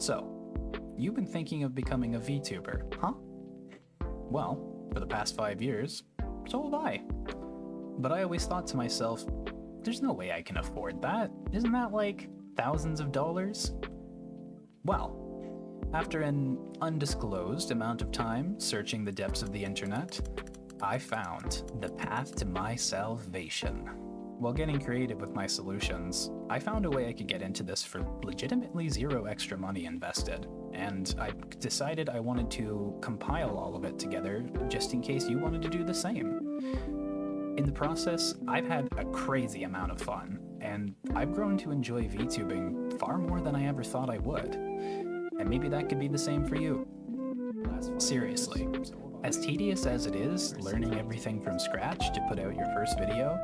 So, you've been thinking of becoming a VTuber, huh? Well, for the past 5 years, so have I. But I always thought to myself, there's no way I can afford that. Isn't that like thousands of dollars? Well, after an undisclosed amount of time searching the depths of the internet, I found the path to my salvation. While getting creative with my solutions, I found a way I could get into this for legitimately zero extra money invested, and I decided I wanted to compile all of it together just in case you wanted to do the same. In the process, I've had a crazy amount of fun, and I've grown to enjoy VTubing far more than I ever thought I would. And maybe that could be the same for you. Seriously, as tedious as it is learning everything from scratch to put out your first video,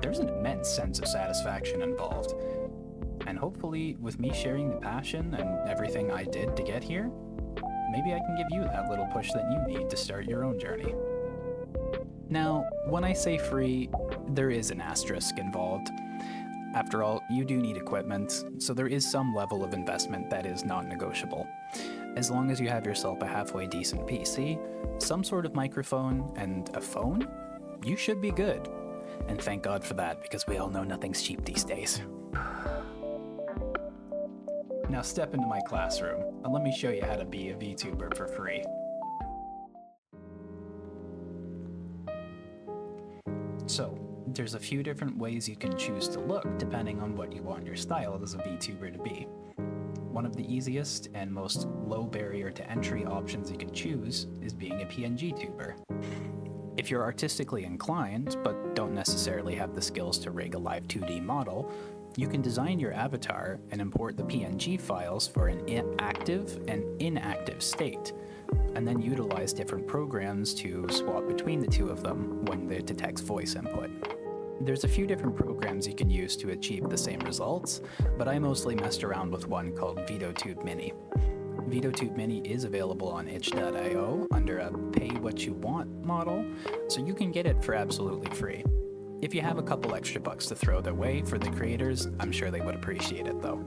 there's an immense sense of satisfaction involved. And hopefully, with me sharing the passion and everything I did to get here, maybe I can give you that little push that you need to start your own journey. Now, when I say free, there is an asterisk involved. After all, you do need equipment, so there is some level of investment that is non-negotiable. As long as you have yourself a halfway decent PC, some sort of microphone, and a phone, you should be good. And thank God for that, because we all know nothing's cheap these days. Now step into my classroom, and let me show you how to be a VTuber for free. So, there's a few different ways you can choose to look depending on what you want your style as a VTuber to be. One of the easiest and most low barrier to entry options you can choose is being a PNGtuber. If you're artistically inclined, but don't necessarily have the skills to rig a live 2D model, you can design your avatar and import the PNG files for an active and inactive state, and then utilize different programs to swap between the two of them when it detects voice input. There's a few different programs you can use to achieve the same results, but I mostly messed around with one called Vtuber Mini. Vtuber Mini is available on itch.io under a pay-what-you-want model, so you can get it for absolutely free. If you have a couple extra bucks to throw their way for the creators, I'm sure they would appreciate it though.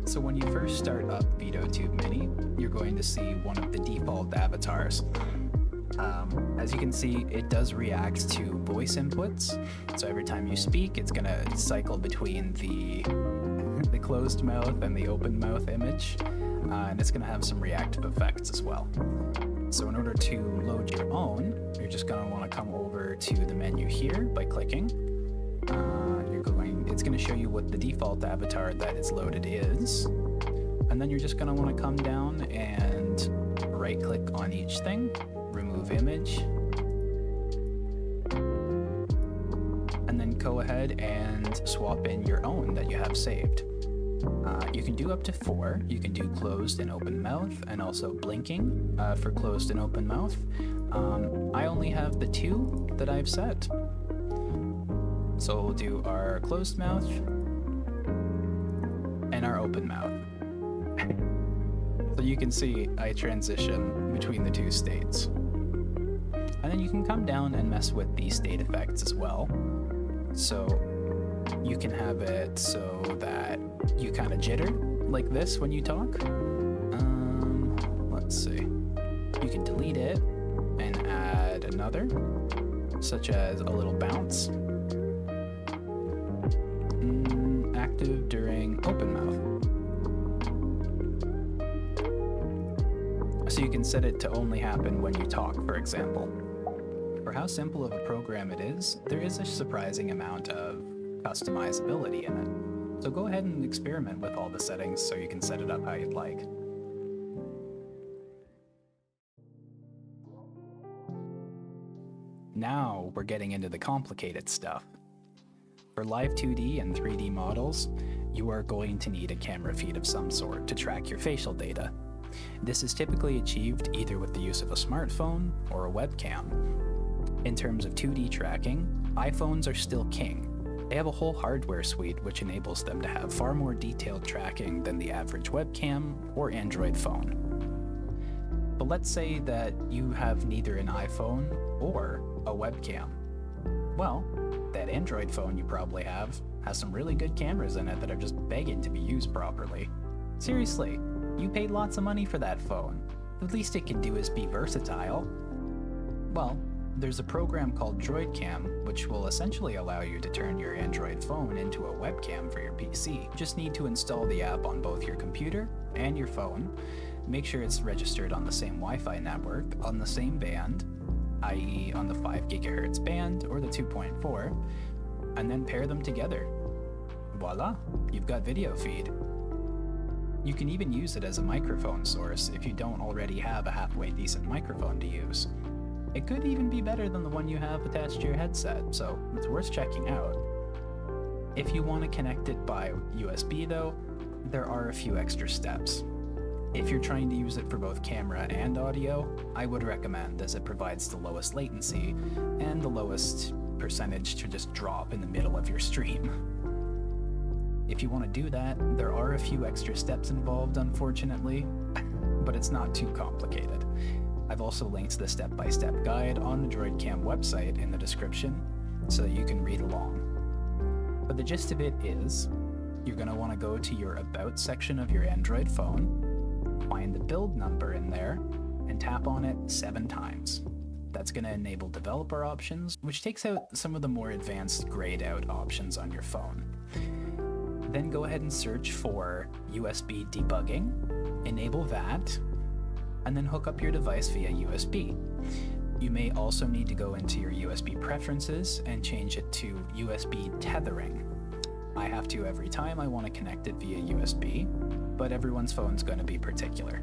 So when you first start up Vtuber Mini, you're going to see one of the default avatars. As you can see, it does react to voice inputs, so every time you speak, it's going to cycle between the closed mouth and the open mouth image, and it's going to have some reactive effects as well. So in order to load your own, you're just going to want to come over to the menu here by clicking. It's going to show you what the default avatar that is loaded is, and then you're just going to want to come down and right-click on each thing, remove image, and then go ahead and swap in your own that you have saved. You can do up to 4. You can do closed and open mouth, and also blinking for closed and open mouth. I only have the 2 that I've set. So we'll do our closed mouth and our open mouth. So you can see I transition between the 2 states. And then you can come down and mess with the state effects as well. So you can have it so that you kind of jitter like this when you talk. Let's see. You can delete it and add another, such as a little bounce. Active during open mouth. So you can set it to only happen when you talk, for example. For how simple of a program it is, there is a surprising amount of customizability in it. So go ahead and experiment with all the settings so you can set it up how you'd like. Now we're getting into the complicated stuff. For live 2D and 3D models, you are going to need a camera feed of some sort to track your facial data. This is typically achieved either with the use of a smartphone or a webcam. In terms of 2D tracking, iPhones are still king. They have a whole hardware suite which enables them to have far more detailed tracking than the average webcam or Android phone. But let's say that you have neither an iPhone or a webcam. Well, that Android phone you probably have has some really good cameras in it that are just begging to be used properly. Seriously, you paid lots of money for that phone. The least it can do is be versatile. Well, there's a program called DroidCam, which will essentially allow you to turn your Android phone into a webcam for your PC. You just need to install the app on both your computer and your phone, make sure it's registered on the same Wi-Fi network, on the same band, i.e. on the 5 GHz band or the 2.4, and then pair them together. Voila, you've got video feed. You can even use it as a microphone source if you don't already have a halfway decent microphone to use. It could even be better than the one you have attached to your headset, so it's worth checking out. If you want to connect it by USB though, there are a few extra steps. If you're trying to use it for both camera and audio, I would recommend, as it provides the lowest latency and the lowest percentage to just drop in the middle of your stream. If you want to do that, there are a few extra steps involved, unfortunately, but it's not too complicated. I've also linked the step-by-step guide on the DroidCam website in the description, so you can read along. But the gist of it is, you're going to want to go to your About section of your Android phone, find the build number in there, and tap on it 7 times. That's going to enable developer options, which takes out some of the more advanced grayed out options on your phone. Then go ahead and search for USB debugging, enable that, and then hook up your device via USB. You may also need to go into your USB preferences and change it to USB tethering. I have to every time I want to connect it via USB, but everyone's phone's going to be particular.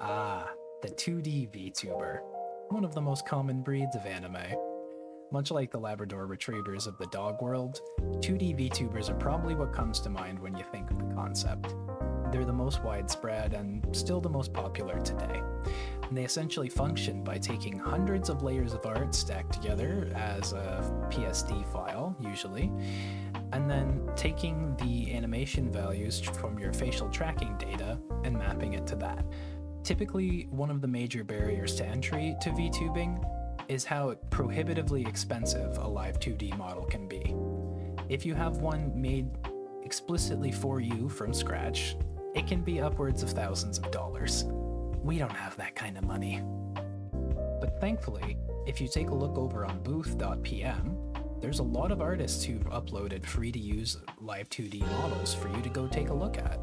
Ah, the 2D Vtuber, one of the most common breeds of anime. Much like the Labrador Retrievers of the dog world, 2D Vtubers are probably what comes to mind when you think of the concept. They're the most widespread and still the most popular today. And they essentially function by taking hundreds of layers of art stacked together as a PSD file, usually, and then taking the animation values from your facial tracking data and mapping it to that. Typically, one of the major barriers to entry to VTubing is how prohibitively expensive a live 2D model can be. If you have one made explicitly for you from scratch, it can be upwards of thousands of dollars. We don't have that kind of money. But thankfully, if you take a look over on booth.pm, there's a lot of artists who've uploaded free-to-use live 2D models for you to go take a look at.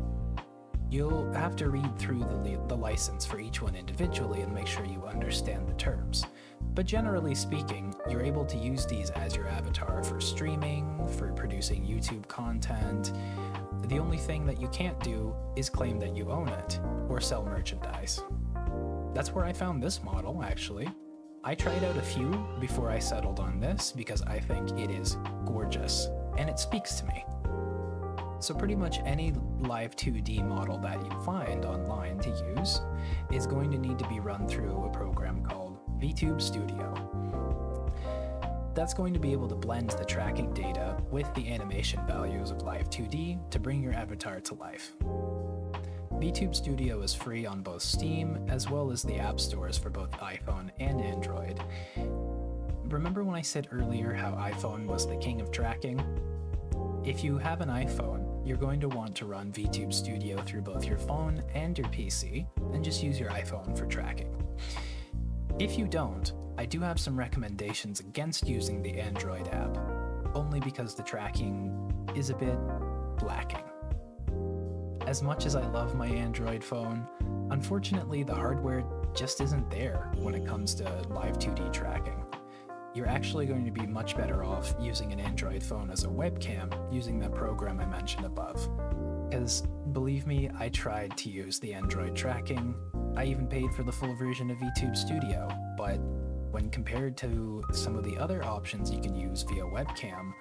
You'll have to read through the license for each one individually and make sure you understand the terms. But generally speaking, you're able to use these as your avatar for streaming, for producing YouTube content. The only thing that you can't do is claim that you own it, or sell merchandise. That's where I found this model, actually. I tried out a few before I settled on this because I think it is gorgeous, and it speaks to me. So pretty much any live 2D model that you find online to use is going to need to be run through a program called VTube Studio. That's going to be able to blend the tracking data with the animation values of live 2D to bring your avatar to life. VTube Studio is free on both Steam as well as the app stores for both iPhone and Android. Remember when I said earlier how iPhone was the king of tracking? If you have an iPhone, you're going to want to run VTube Studio through both your phone and your PC, and just use your iPhone for tracking. If you don't, I do have some recommendations against using the Android app, only because the tracking is a bit lacking. As much as I love my Android phone, unfortunately the hardware just isn't there when it comes to live 2D tracking. You're actually going to be much better off using an Android phone as a webcam using that program I mentioned above. Because believe me, I tried to use the Android tracking. I even paid for the full version of VTube Studio, but when compared to some of the other options you can use via webcam,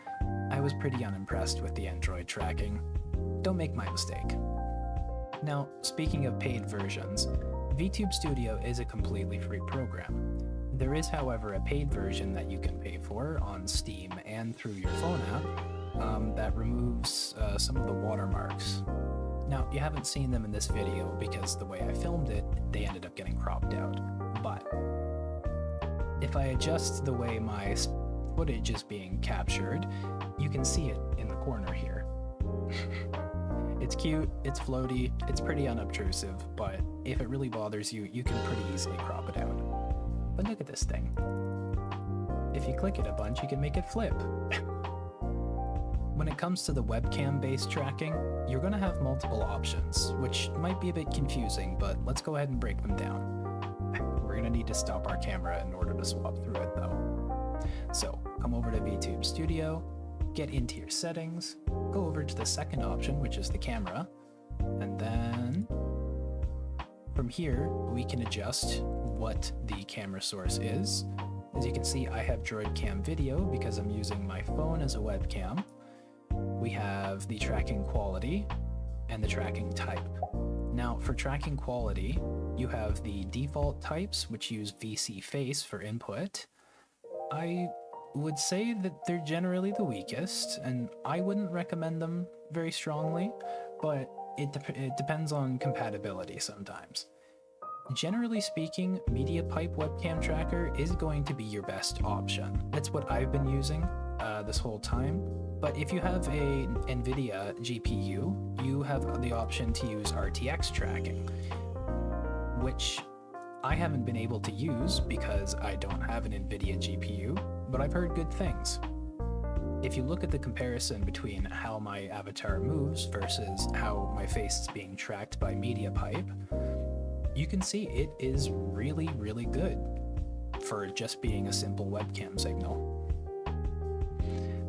I was pretty unimpressed with the Android tracking. Don't make my mistake. Now, speaking of paid versions, VTube Studio is a completely free program. There is, however, a paid version that you can pay for on Steam and through your phone app that removes some of the watermarks. Now, you haven't seen them in this video because the way I filmed it, they ended up getting cropped out. But If I adjust the way my footage is being captured, you can see it in the corner here. It's cute, it's floaty, it's pretty unobtrusive, but if it really bothers you, you can pretty easily crop it out. But look at this thing. If you click it a bunch, you can make it flip. When it comes to the webcam-based tracking, you're going to have multiple options, which might be a bit confusing, but let's go ahead and break them down. We're going to need to stop our camera in order to swap through it though. So, come over to VTube Studio, get into your settings, go over to the second option, which is the camera, and then from here, we can adjust what the camera source is. As you can see, I have Droid Cam Video because I'm using my phone as a webcam. We have the tracking quality and the tracking type. Now, for tracking quality, you have the default types, which use VC face for input. I would say that they're generally the weakest, and I wouldn't recommend them very strongly, but it depends on compatibility sometimes. Generally speaking, MediaPipe Webcam Tracker is going to be your best option. That's what I've been using this whole time. But if you have a NVIDIA GPU, you have the option to use RTX tracking, which I haven't been able to use because I don't have an NVIDIA GPU, but I've heard good things. If you look at the comparison between how my avatar moves versus how my face is being tracked by MediaPipe, you can see it is really, really good for just being a simple webcam signal.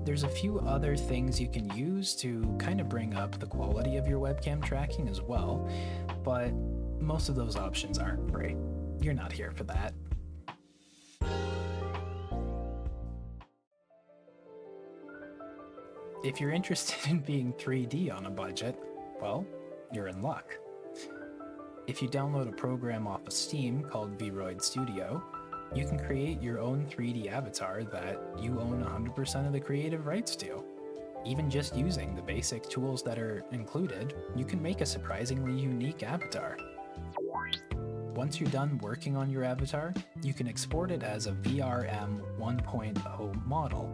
There's a few other things you can use to kind of bring up the quality of your webcam tracking as well, but most of those options aren't free. You're not here for that. If you're interested in being 3D on a budget, well, you're in luck. If you download a program off of Steam called Vroid Studio, you can create your own 3D avatar that you own 100% of the creative rights to. Even just using the basic tools that are included, you can make a surprisingly unique avatar. Once you're done working on your avatar, you can export it as a VRM 1.0 model.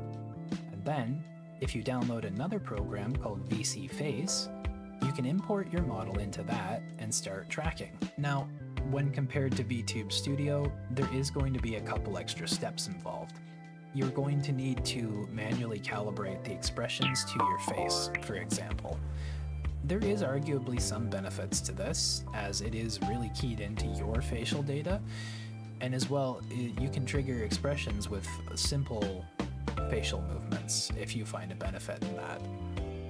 And then, if you download another program called VC Face, you can import your model into that and start tracking. Now, when compared to VTube Studio, there is going to be a couple extra steps involved. You're going to need to manually calibrate the expressions to your face, for example. There is arguably some benefits to this, as it is really keyed into your facial data, and as well, you can trigger expressions with simple facial movements if you find a benefit in that.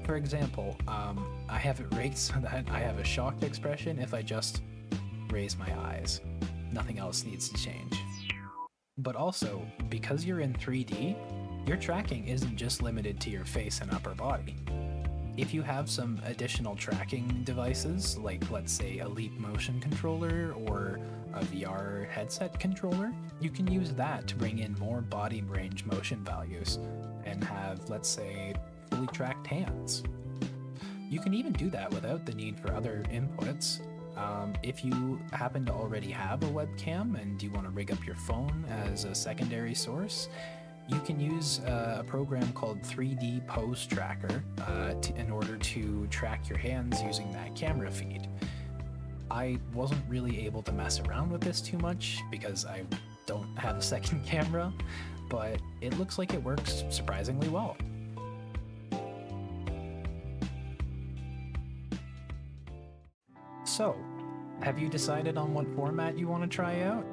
For example, I have it rigged so that I have a shocked expression if I just raise my eyes. Nothing else needs to change. But also, because you're in 3D, your tracking isn't just limited to your face and upper body. If you have some additional tracking devices, like let's say a Leap motion controller or a VR headset controller, you can use that to bring in more body range motion values and have, let's say, fully tracked hands. You can even do that without the need for other inputs. If you happen to already have a webcam and you want to rig up your phone as a secondary source, you can use a program called 3D Pose Tracker in order to track your hands using that camera feed. I wasn't really able to mess around with this too much because I don't have a second camera, but it looks like it works surprisingly well. So, have you decided on what format you want to try out?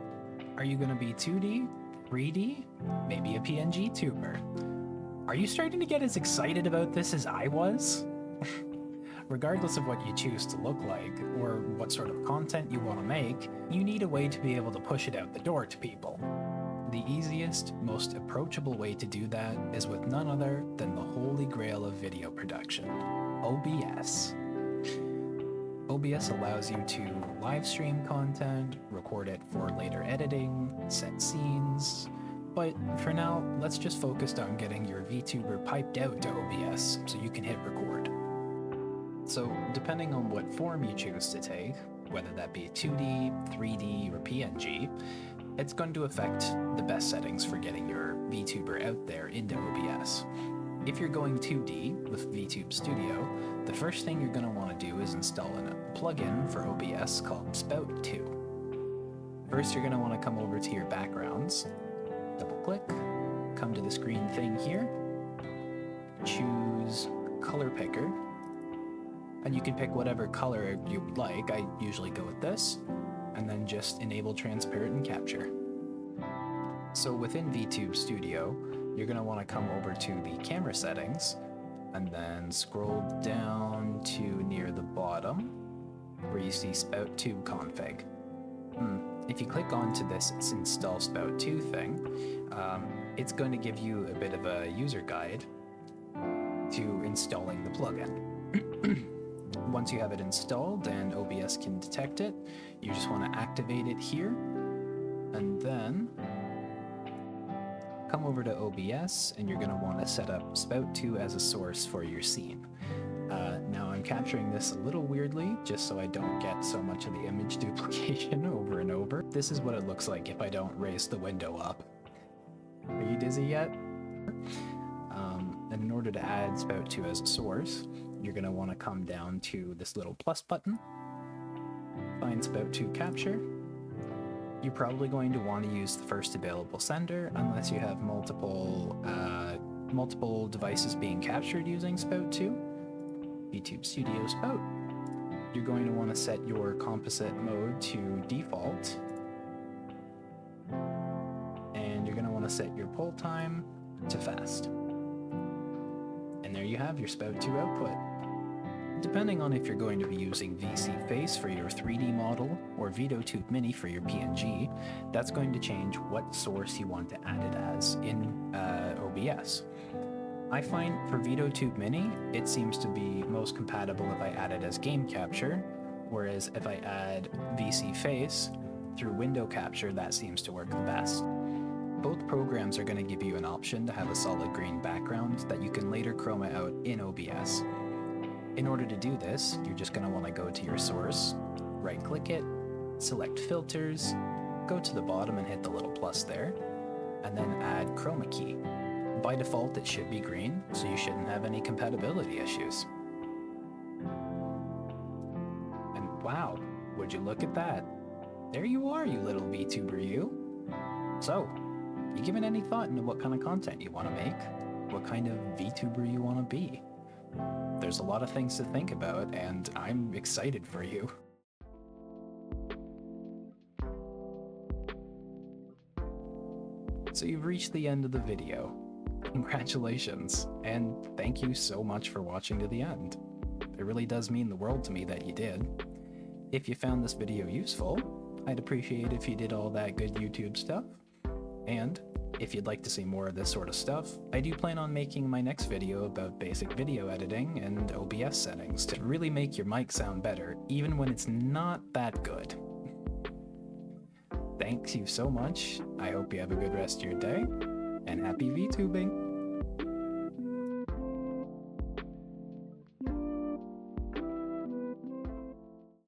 Are you going to be 2D, 3D, maybe a PNGtuber? Are you starting to get as excited about this as I was? Regardless of what you choose to look like, or what sort of content you want to make, you need a way to be able to push it out the door to people. The easiest, most approachable way to do that is with none other than the holy grail of video production, OBS. OBS allows you to live stream content, record it for later editing, set scenes, but for now, let's just focus on getting your VTuber piped out to OBS so you can hit record. So, depending on what form you choose to take, whether that be 2D, 3D, or PNG, it's going to affect the best settings for getting your VTuber out there into OBS. If you're going 2D with VTube Studio, the first thing you're going to want to do is install a plugin for OBS called Spout 2. First, you're going to want to come over to your backgrounds, double click, come to the screen thing here, choose color picker, and you can pick whatever color you would like. I usually go with this, and then just enable transparent and capture. So within VTube Studio, you're going to want to come over to the camera settings and then scroll down to near the bottom where you see Spout 2 config. If you click onto this install Spout 2 thing, it's going to give you a bit of a user guide to installing the plugin. Once you have it installed and OBS can detect it, you just want to activate it here and then come over to OBS and you're going to want to set up Spout 2 as a source for your scene. Now I'm capturing this a little weirdly just so I don't get so much of the image duplication over and over. This is what it looks like if I don't raise the window up. Are you dizzy yet? And in order to add Spout 2 as a source, you're going to want to come down to this little plus button, find Spout 2 capture. You're probably going to want to use the first available sender unless you have multiple devices being captured using Spout 2. VTube Studio Spout. You're going to want to set your composite mode to default. And you're going to want to set your pull time to fast. And there you have your Spout 2 output. Depending on if you're going to be using VC Face for your 3D model or Vtube Mini for your PNG, that's going to change what source you want to add it as in OBS. I find for Vtube Mini, it seems to be most compatible if I add it as game capture, whereas if I add VC Face through window capture, that seems to work the best. Both programs are going to give you an option to have a solid green background that you can later chroma out in OBS. In order to do this, you're just going to want to go to your source, right-click it, select Filters, go to the bottom and hit the little plus there, and then add Chroma Key. By default, it should be green, so you shouldn't have any compatibility issues. And wow, would you look at that? There you are, you little VTuber you. So, you given any thought into what kind of content you want to make? What kind of VTuber you want to be? There's a lot of things to think about, and I'm excited for you. So you've reached the end of the video. Congratulations, and thank you so much for watching to the end. It really does mean the world to me that you did. If you found this video useful, I'd appreciate if you did all that good YouTube stuff. And if you'd like to see more of this sort of stuff, I do plan on making my next video about basic video editing and OBS settings to really make your mic sound better, even when it's not that good. Thanks you so much. I hope you have a good rest of your day, and happy VTubing!